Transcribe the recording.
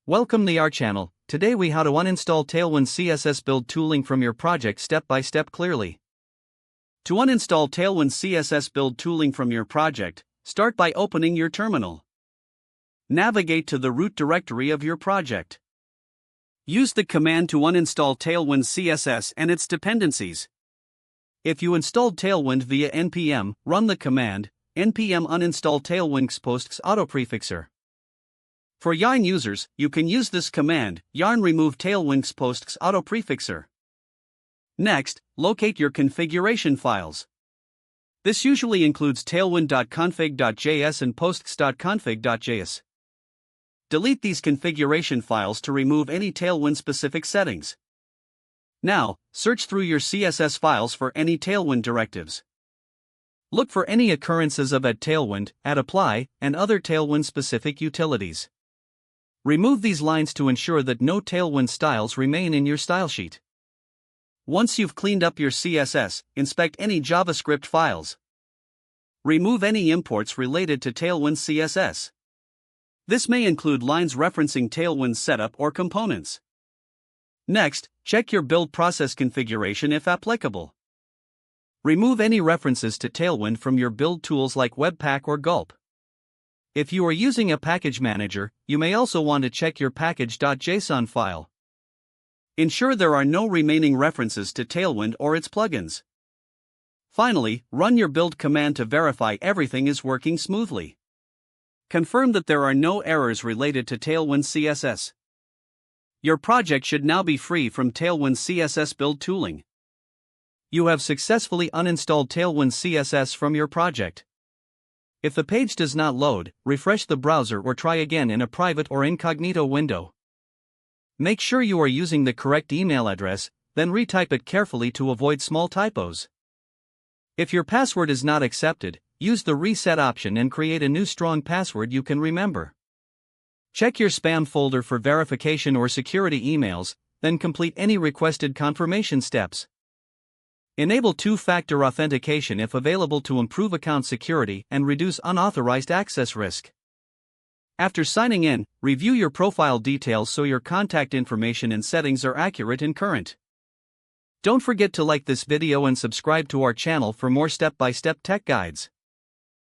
Welcome to our channel. Today we how to uninstall Tailwind CSS build tooling from your project step by step clearly. To uninstall Tailwind CSS build tooling from your project, start by opening your terminal. Navigate to the root directory of your project. Use the command to uninstall Tailwind CSS and its dependencies. If you installed Tailwind via npm, run the command npm uninstall tailwind xposts autoprefixer. For Yarn users, you can use this command, yarn remove tailwind xposts autoprefixer. Next, locate your configuration files. This usually includes tailwind.config.js and posts.config.js. Delete these configuration files to remove any Tailwind-specific settings. Now, search through your CSS files for any Tailwind directives. Look for any occurrences of add Tailwind, add apply, and other Tailwind-specific utilities. Remove these lines to ensure that no Tailwind styles remain in your style sheet. Once you've cleaned up your CSS, inspect any JavaScript files. Remove any imports related to Tailwind CSS. This may include lines referencing Tailwind setup or components. Next, check your build process configuration if applicable. Remove any references to Tailwind from your build tools like Webpack or Gulp. If you are using a package manager, you may also want to check your package.json file. Ensure there are no remaining references to Tailwind or its plugins. Finally, run your build command to verify everything is working smoothly. Confirm that there are no errors related to Tailwind CSS. Your project should now be free from Tailwind CSS build tooling. You have successfully uninstalled Tailwind CSS from your project. If the page does not load, refresh the browser or try again in a private or incognito window. Make sure you are using the correct email address, then retype it carefully to avoid small typos. If your password is not accepted, use the reset option and create a new strong password you can remember. Check your spam folder for verification or security emails, then complete any requested confirmation steps. Enable two-factor authentication if available to improve account security and reduce unauthorized access risk. After signing in, review your profile details so your contact information and settings are accurate and current. Don't forget to like this video and subscribe to our channel for more step-by-step tech guides.